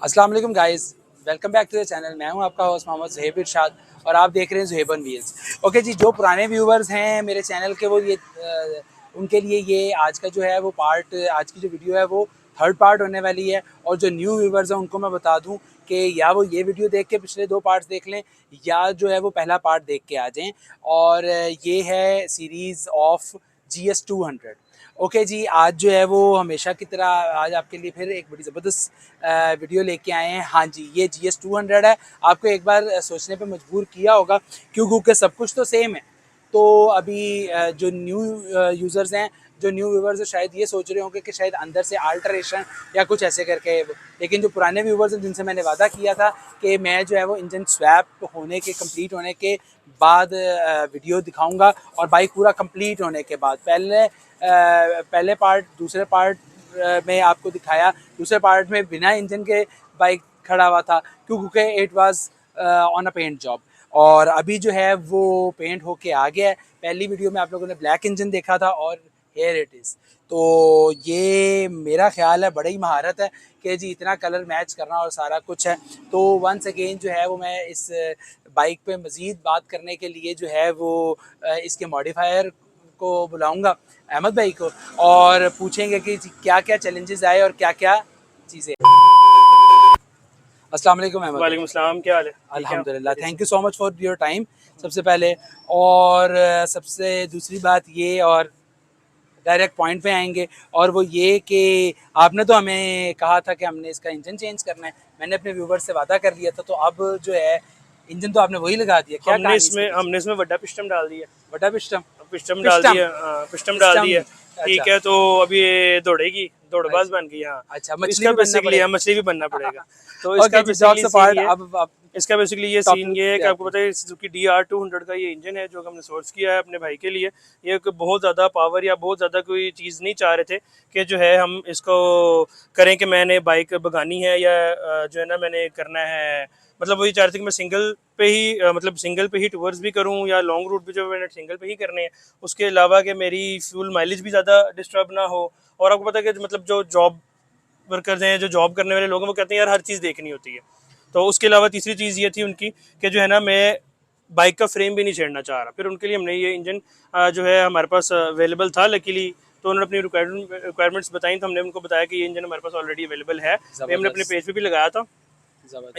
अस्सलाम वालेकुम guys, welcome back to the channel. मैं हूं आपका होस्ट मोहम्मद ज़ुहैब इरशाद और आप देख रहे हैं ज़ुहैब ऑन व्हील्स। ओके जी, जो पुराने व्यूवर्स हैं मेरे चैनल के वो उनके लिए ये आज का जो है वो पार्ट, आज की जो वीडियो है वो थर्ड पार्ट होने वाली है। और जो न्यू व्यूवर्स हैं उनको मैं बता दूं कि या वो ये वीडियो देख के पिछले 2 पार्ट्स देख लें या जो है वो पहला पार्ट देख के आ जाएँ। और ये है सीरीज़ ऑफ GS200। ओके जी, आज जो है वो हमेशा की तरह आज आपके लिए फिर एक बड़ी ज़बरदस्त वीडियो लेके आए हैं। हाँ जी, ये GS200 है। आपको एक बार सोचने पे मजबूर किया होगा क्योंकि सब कुछ तो सेम है। तो अभी जो न्यू यूज़र्स हैं, जो न्यू व्यूवर्स हैं, शायद ये सोच रहे होंगे कि शायद अंदर से अल्टरेशन या कुछ ऐसे करके। लेकिन जो पुराने व्यूवर्स हैं जिनसे मैंने वादा किया था कि मैं जो है वो इंजन स्वैप होने के, कंप्लीट होने के बाद वीडियो दिखाऊंगा और बाइक पूरा कंप्लीट होने के बाद पहले पार्ट, दूसरे पार्ट में आपको दिखाया। दूसरे पार्ट में बिना इंजन के बाइक खड़ा हुआ था क्योंकि it was on a paint job. और अभी जो है वो पेंट होके आ गया है। पहली वीडियो में आप लोगों ने ब्लैक इंजन देखा था और हेयर इट इज़। तो ये मेरा ख्याल है बड़ी ही महारत है कि जी इतना कलर मैच करना और सारा कुछ है। तो वंस अगेन जो है वो मैं इस बाइक पे मज़ीद बात करने के लिए जो है वो इसके मॉडिफायर को बुलाऊंगा, अहमद भाई को, और पूछेंगे कि क्या क्या चैलेंजेस आए और क्या क्या चीज़ें। अस्सलाम वालेकुम अहमद। वालेकुम सलाम, क्या हाल है? अल्हम्दुलिल्लाह, thank you so much for your time सबसे पहले। और सबसे दूसरी बात ये, और डायरेक्ट पॉइंट पे आएंगे, और वो ये कि आपने तो हमें कहा था कि हमने इसका इंजन चेंज करना है। मैंने अपने व्यूवर से वादा कर लिया था, तो अब जो है इंजन तो आपने वही लगा दिया। क्या कहानी इसके पीछे? हमने इसमें बड़ा पिस्टन डाल दिया। बड़ा पिस्टम पिस्टन डाल पिस्टम दिया, पिस्टन डाल दिया। ठीक अच्छा है, तो अभी ये दौड़ेगी, दौड़बाज अच्छा बन गई। हाँ, अच्छा, तो मछली इसका भी बनना बेसिकली पड़ेगा। मछली भी बनना पड़ेगा। तो ओके इसका जी, जॉक्स बेसिकली सीन अपार्ट, ये, अब इसका बेसिकली ये सीन टॉपिक ये है पे कि आते आपको हैं। पता है सुजुकी DR200 का ये इंजन है जो हमने सोर्स किया है अपने भाई के लिए। ये कोई बहुत ज़्यादा पावर या बहुत ज़्यादा कोई चीज़ नहीं चाह रहे थे कि जो है हम इसको करें कि मैंने बाइक भगानी है या जो है ना मैंने करना है। मतलब वही चाह रहे थे कि मैं सिंगल पे ही मतलब सिंगल पे ही टूर्स भी करूं या लॉन्ग रूट भी जो मैंने सिंगल पे ही करने हैं। उसके अलावा कि मेरी फ्यूल माइलेज भी ज़्यादा डिस्टर्ब ना हो। और आपको पता है कि मतलब जो जॉब वर्कर्स हैं, जो जॉब करने वाले लोग हैं, वो कहते हैं यार हर चीज़ देखनी होती है। तो उसके अलावा तीसरी चीज़ ये थी उनकी कि जो है ना मैं बाइक का फ्रेम भी नहीं छेड़ना चाह रहा। फिर उनके लिए हमने ये इंजन जो है हमारे पास अवेलेबल था लकीली। तो उन्होंने अपनी रिक्वायरमेंट्स बताई, तो हमने उनको बताया कि ये इंजन हमारे पास ऑलरेडी अवेलेबल है। ये हमने अपने पेज पे भी लगाया था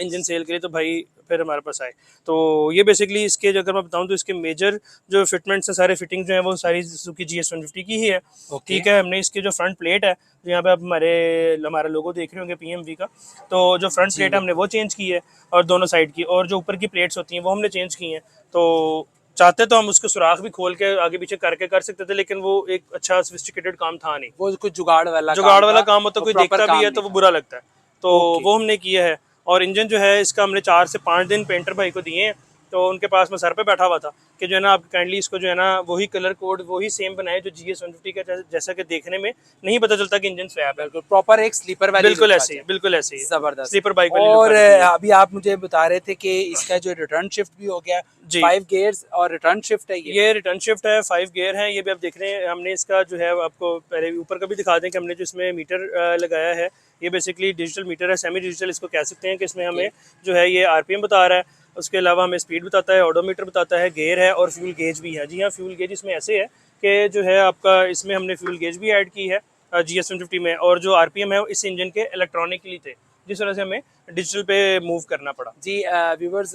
इंजन सेल के लिए। तो भाई फिर हमारे पास आए। तो ये बेसिकली इसके जो अगर मैं बताऊं तो इसके मेजर जो फिटमेंट्स हैं, सारे फिटिंग जो है वो सारी सुजुकी GS150 की ही है। ओके ठीक है, हमने इसके जो फ्रंट प्लेट है, जो यहाँ पे आप हमारा लोगो देख रहे होंगे PMV का, तो जो फ्रंट जी, प्लेट है हमने वो चेंज की है और दोनों साइड की, और जो ऊपर की प्लेट्स होती हैं वो हमने चेंज की हैं। तो चाहते तो हम उसके सुराख भी खोल के आगे पीछे करके कर सकते थे, लेकिन वो एक अच्छा सोफिस्टिकेटेड काम था नहीं। वो कुछ जुगाड़ वाला काम जुगाड़ वाला था, काम हो तो वो कोई प्रॉपर देखता भी काम है नहीं तो वो था। बुरा लगता है। तो ओके वो हमने किया है। और इंजन जो है इसका हमने 4 से 5 दिन पेंटर भाई को दिए हैं। तो उनके पास मैं सर पे बैठा हुआ था कि जो है ना आप काइंडली इसको जो है ना वही कलर कोड वही सेम बनाए जो GS150 का, जैसा कि देखने में नहीं पता चलता कि इंजन स्वैप है। बिल्कुल प्रॉपर एक स्लीपर वाली बिल्कुल लुक आ ऐसे ही, जाए। बिल्कुल ऐसे ही जबरदस्त। स्लीपर बाइक वाली लुक और आ जाती है। अभी आप मुझे बता रहे थे कि इसका जो रिटर्न शिफ्ट भी हो गया, जी, 5 गियर्स और रिटर्न शिफ्ट है ये। ये रिटर्न शिफ्ट है, 5 गियर है। ये भी आप देख रहे हैं। हमने इसका जो है आपको पहले ऊपर का भी दिखा दें कि हमने जो इसमें मीटर लगाया है, ये बेसिकली डिजिटल मीटर है, सेमी डिजिटल इसको कह सकते हैं, कि इसमें ओके हमें जो है ये RPM बता रहा है। उसके अलावा हमें स्पीड बताता है, ओडोमीटर बताता है, गेयर है और फ्यूल गेज भी है। जी हाँ, फ्यूल गेज इसमें ऐसे है कि जो है आपका इसमें हमने फ्यूल गेज भी ऐड की है GS150 में। और जो RPM है वो इस इंजन के इलेक्ट्रॉनिकली थे, जिस वजह से हमें डिजिटल पे मूव करना पड़ा। जी व्यूवर्स,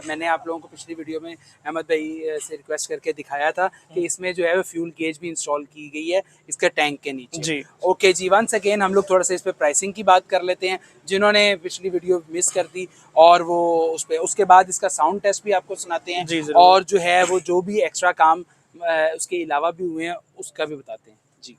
मैंने आप लोगों को पिछली वीडियो में अहमद भाई से रिक्वेस्ट करके दिखाया था कि इसमें जो है वो फ्यूल गेज भी इंस्टॉल की गई है इसके टैंक के नीचे। जी ओके जी, वंस अगेन हम लोग थोड़ा सा इस पे प्राइसिंग की बात कर लेते हैं, जिन्होंने पिछली वीडियो मिस कर दी। और वो उस पर उसके बाद इसका साउंड टेस्ट भी आपको सुनाते हैं, जी ज़रूर। और जो है वो जो भी एक्स्ट्रा काम उसके अलावा भी हुए हैं उसका भी बताते हैं जी।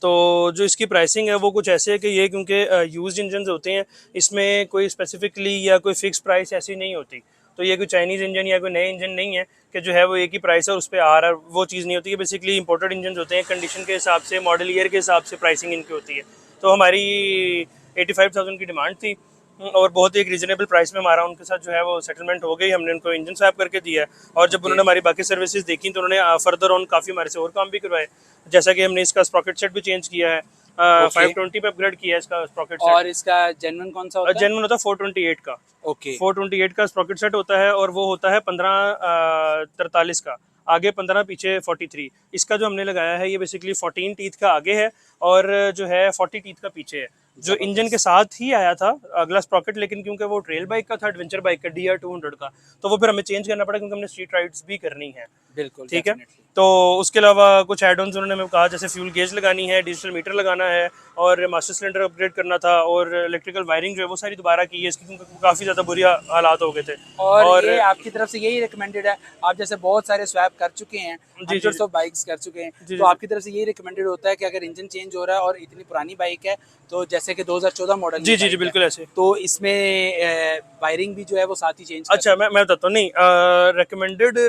तो जो इसकी प्राइसिंग है वो कुछ ऐसे है कि ये क्योंकि यूज्ड इंजन होते हैं, इसमें कोई स्पेसिफिकली या कोई फिक्स प्राइस ऐसी नहीं होती। तो ये कोई चाइनीज़ इंजन या कोई नए इंजन नहीं है कि जो है वो एक ही प्राइस है और उस पर आ रहा है, वो चीज़ नहीं होती है। बेसिकली इंपोर्टेड इंजन होते हैं, कंडीशन के हिसाब से, मॉडल ईयर के हिसाब से प्राइसिंग इनकी होती है। तो हमारी 85,000 की डिमांड थी और बहुत ही एक रीजनेबल प्राइस में हमारा उनके साथ जो है वो सेटलमेंट हो गई। हमने उनको इंजन स्वैप करके दिया है। और जब ओके उन्होंने हमारी बाकी सर्विसेज देखी तो उन्होंने फर्दर ऑन काफ़ी हमारे से और काम भी करवाए। जैसा कि हमने इसका स्प्रॉकेट सेट भी चेंज किया है, 520 पे अपग्रेड किया है इसका स्प्रॉकेट सेट। और इसका जेन्युइन कौन सा होता है? जेन्युइन होता है 428 का। ओके 428 का स्प्रॉकेट सेट होता है और वो होता है 1543 का, आगे 15 पीछे 43। इसका जो हमने लगाया है ये बेसिकली 14 टीथ का आगे है और जो है 40 टीथ का पीछे है, जो इंजन के साथ ही आया था अगला स्प्रॉकेट, लेकिन क्योंकि वो ट्रेल बाइक का था, एडवेंचर बाइक का DR200 का, तो वो फिर हमें चेंज करना पड़ा क्योंकि हमने स्ट्रीट राइड्स भी करनी है। बिल्कुल ठीक है, definitely। तो उसके अलावा कुछ एड ऑन्स उन्होंने हमें कहा, जैसे फ्यूल गेज लगानी है, डिजिटल मीटर लगाना है और मास्टर सिलेंडर अपग्रेड करना था और इलेक्ट्रिकल वायरिंग जो है वो सारी दोबारा की है इसकी, क्योंकि काफ़ी ज़्यादा बुरी हालात हो गए थे। और ये आपकी तरफ से यही रिकमेंडेड है, आप जैसे बहुत सारे स्वैप कर चुके हैं, जी, हंड्रेड्स ऑफ बाइक्स कर चुके हैं, जी, तो आपकी तरफ से यही रिकमेंडेड होता है कि अगर इंजन चेंज हो रहा है और इतनी पुरानी बाइक है, तो जैसे कि 2014 मॉडल जी जी जी बिल्कुल ऐसे। तो इसमें वायरिंग भी जो है वो साथ ही चेंज अच्छा मैं बताता हूँ, नहीं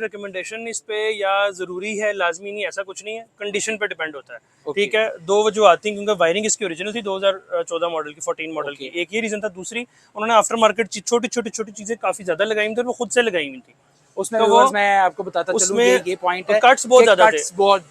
रिकमेंडेशन इस पे या ज़रूरी है, लाजमी नहीं, ऐसा कुछ नहीं है, कंडीशन पे डिपेंड होता है। ठीक है, दो वजह आती हैं, क्योंकि वायरिंग इसकी ओरिजिनल थी 2014 मॉडल की, 14 मॉडल की, एक ये रीज़न था। दूसरी, उन्होंने आफ्टर मार्केट छोटी छोटी चीज़ें काफ़ी ज़्यादा लगाई हुई थी और वो खुद से लगाई हुई थी, उसमें तो व्यूअर्स मैं आपको बताता चलूं, उसमें ये पॉइंट है कट्स बहुत कि ज़्यादा थे,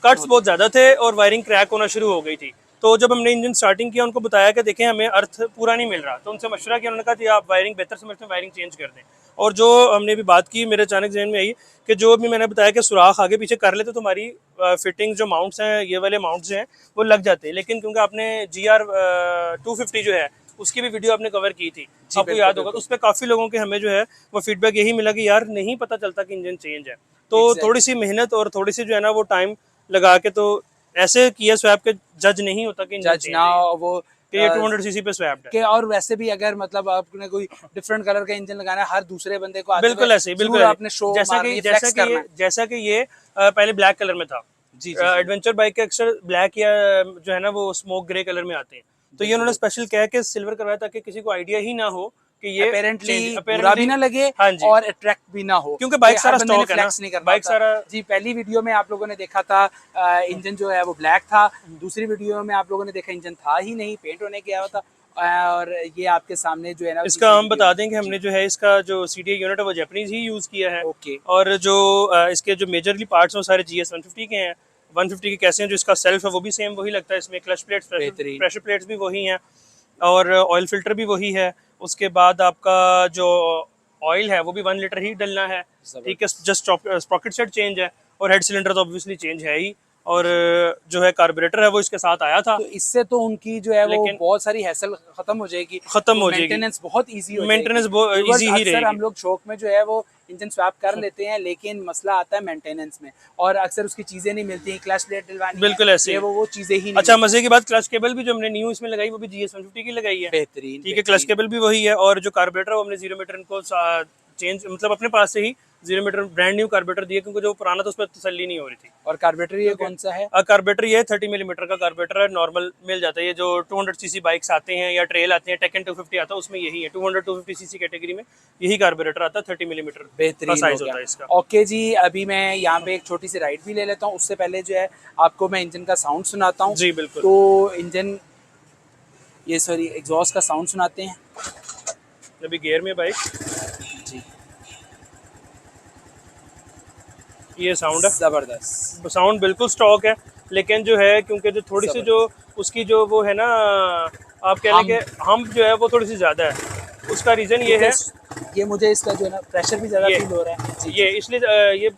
कट्स बहुत ज़्यादा थे और वायरिंग क्रैक होना शुरू हो गई थी। तो जब हमने इंजन स्टार्टिंग किया, उनको बताया कि देखें हमें अर्थ पूरा नहीं मिल रहा, तो उनसे मशवरा किया, उन्होंने कहा कि आप वायरिंग बेहतर समझते हैं, वायरिंग चेंज कर दें। और जो हमने भी बात की, मेरे अचानक जहन में आई कि जो भी मैंने बताया कि सुराख आगे पीछे कर लेते तो हमारी फिटिंग जो माउंट्स हैं, ये वाले माउंट्स हैं वो लग जाते हैं, लेकिन क्योंकि आपने GR250 जो है उसकी भी वीडियो आपने कवर की थी, आपको याद होगा, तो उस पर काफ़ी लोगों के हमें जो है वो फीडबैक यही मिला कि यार नहीं पता चलता कि इंजन चेंज है। तो थोड़ी सी मेहनत और थोड़ी सी जो है ना वो टाइम लगा के, तो ऐसे किया स्वैप के जज नहीं होता कि इंजन जज ना वो कि ये 200 सीसी पे स्वैप्ड है। कि और वैसे भी अगर मतलब आपने कोई डिफरेंट कलर का इंजन लगाना है, हर दूसरे बंदे को बिल्कुल ऐसे ही, बिल्कुल आपने शो जैसा कि ये पहले ब्लैक कलर में था। जी एडवेंचर बाइक के अक्सर ब्लैक या जो है ना वो स्मोक ग्रे कलर में आते हैं, तो ये उन्होंने स्पेशल कह के सिल्वर करवाया ताकि किसी को आइडिया ही ना हो कि ये अपेरेंटली बुरा भी ना लगे हाँ जी, और अट्रैक्ट भी ना हो, क्योंकि बाइक सारा स्टॉक है ना, नहीं करना बाइक सारा। जी पहली वीडियो में आप लोगों ने देखा था इंजन जो है वो ब्लैक था, दूसरी वीडियो में आप लोगों ने देखा इंजन था ही नहीं, पेंट होने के आया था, और ये आपके सामने जो है ना इसका हम बता दें कि हमने जो है इसका जो CDI यूनिट है वो जापानीज ही यूज़ किया है। ओके। और जो इसके जो मेजरली पार्ट्स हैं वो सारे GS150 के हैं। 150 के कैसे हैं, जो इसका सेल्फ है वो भी सेम वही लगता है, इसमें क्लच प्लेट्स, प्रेशर प्लेट्स भी वही हैं और ऑयल फिल्टर भी वही है। उसके बाद आपका जो ऑयल है वो भी 1 लीटर ही डलना है। ठीक है, जस्ट स्प्रॉकेट सेट चेंज है और हेड सिलेंडर तो ऑब्वियसली चेंज है ही, और जो है कार्बोरेटर है वो इसके साथ आया था। तो इससे तो उनकी जो है वो बहुत सारी हैसल खत्म हो जाएगी, मेंटेनेंस बहुत इजी हो जाएगी, मेंटेनेंस बहुत इजी ही रहेगी। हम लोग शौक में जो है वो इंजन स्वैप कर लेते हैं, लेकिन मसला आता है मेंटेनेंस में, और अक्सर उसकी चीजें नहीं मिलती हैं, क्लच प्लेट डलवानी बिल्कुल ऐसे वो चीजें ही नहीं। अच्छा, मजे की बात, क्लच केबल भी जो हमने न्यू इसमें लगाई वो भी GS150 की लगाई है, बेहतरीन। ठीक है, क्लच केबल भी वही है, और जो कार्बोरेटर है वो हमने 0 मीटर इनको चेंज, मतलब अपने पास से ही 0 मीटर ब्रांड न्यू कार्बोरेटर दिया, क्योंकि जो पुराना था उस पर तसल्ली नहीं हो रही थी। और कार्बोरेटर ये कौन सा है? कार्बोरेटर ये 30 मिलीमीटर का कार्बोरेटर है, नॉर्मल मिल जाता है, ये जो 200 सीसी बाइक्स आते हैं या ट्रेल आते हैं, टेकन 250 आता है, उसमें यही है, 200-250 सीसी कैटेगरी में यही कार्बोरेटर आता है, 30 मिलीमीटर का साइज होता है इसका। ओके जी, अभी मैं यहाँ पे एक छोटी सी राइड भी ले लेता हूँ, उससे पहले जो है आपको मैं इंजन का साउंड सुनाता हूँ। जी बिल्कुल। तो इंजन एग्जॉस्ट का साउंड सुनाते हैं। अभी गियर में बाइक जी, ये साउंड है, जबरदस्त साउंड बिल्कुल स्टॉक है, लेकिन जो है क्योंकि जो थोड़ी सी जो उसकी जो वो है ना, आप कह लें कि हम जो है वो थोड़ी सी ज़्यादा है, उसका रीज़न ये है, ये मुझे इसका जो है ना प्रेशर भी ज़्यादा फील हो रहा है, ये इसलिए ये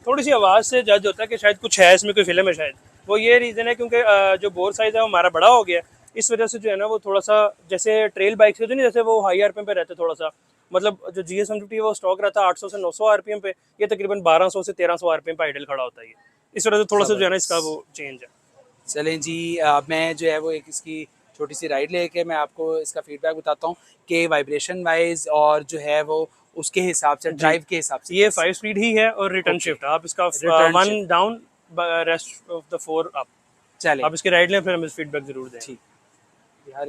थोड़ी सी आवाज़ से जज होता है कि शायद कुछ है इसमें, कोई फिल्म है शायद, वो ये रीज़न है, क्योंकि जो बोर साइज़ है वो हमारा बड़ा हो गया, इस वजह से जो है ना वो थोड़ा सा, जैसे ट्रेल बाइक से जो नहीं, जैसे वो हाई RPM पे रहते थोड़ा सा, मतलब जो GS150 वो स्टॉक रहता है 800 से 900 RPM पे, ये तकरीबन 1200 से 1300 RPM पे आइडल खड़ा होता है, इस वजह से थोड़ा सा जो है ना इसका वो चेंज है। चलें जी, मैं जो है वो एक इसकी छोटी सी राइड लेके मैं आपको इसका फीडबैक बताता हूँ कि वाइब्रेशन वाइज और जो है वो उसके हिसाब से, ड्राइव के हिसाब से, ये 5 स्पीड ही है और रिटर्न शिफ्ट, आप इसका 1 down rest of the 4 up, चले आप इसकी राइड लें, फिर हम इस फीडबैक जरूर दें। ठीक यार,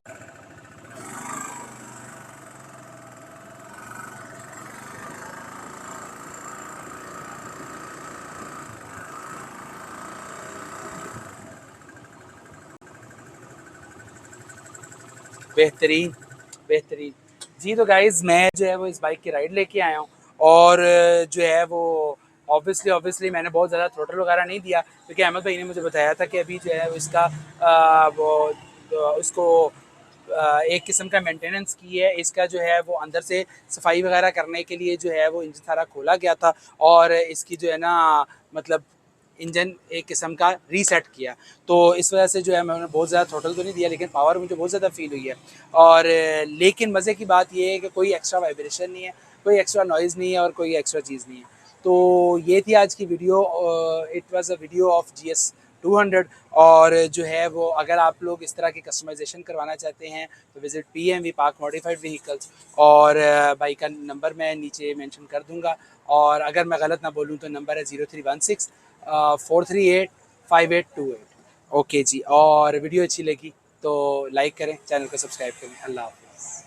बेहतरीन बेहतरीन जी। तो गाइज़ मैं जो है वो इस बाइक की राइड लेके आया हूँ, और जो है वो ऑब्वियसली मैंने बहुत ज़्यादा थ्रोटल वगैरह नहीं दिया, क्योंकि अहमद भाई ने मुझे बताया था कि अभी जो है इसका वो उसको एक किस्म का मेंटेनेंस की है। इसका जो है वो अंदर से सफाई वगैरह करने के लिए जो है वो इंजन सारा खोला गया था और इसकी जो है ना मतलब इंजन एक किस्म का रीसेट किया। तो इस वजह से जो है मैंने बहुत ज़्यादा थ्रोटल तो नहीं दिया, लेकिन पावर मुझे बहुत ज़्यादा फील हुई है। और लेकिन मज़े की बात ये है कि कोई एक्स्ट्रा वाइब्रेशन नहीं है, कोई एक्स्ट्रा नॉइज़ नहीं है और कोई एक्स्ट्रा चीज़ नहीं है। तो ये थी आज की video. It was a video of GS 200। और जो है वो अगर आप लोग इस तरह की कस्टमाइजेशन करवाना चाहते हैं तो visit PMV park modified vehicles. और बाइक का नंबर मैं नीचे मेंशन कर दूंगा। और अगर मैं गलत ना बोलूँ तो नंबर है 0316 438 5828। ओके जी, और वीडियो अच्छी लगी तो लाइक करें, चैनल को सब्सक्राइब करें। अल्लाह हाफ़िज़।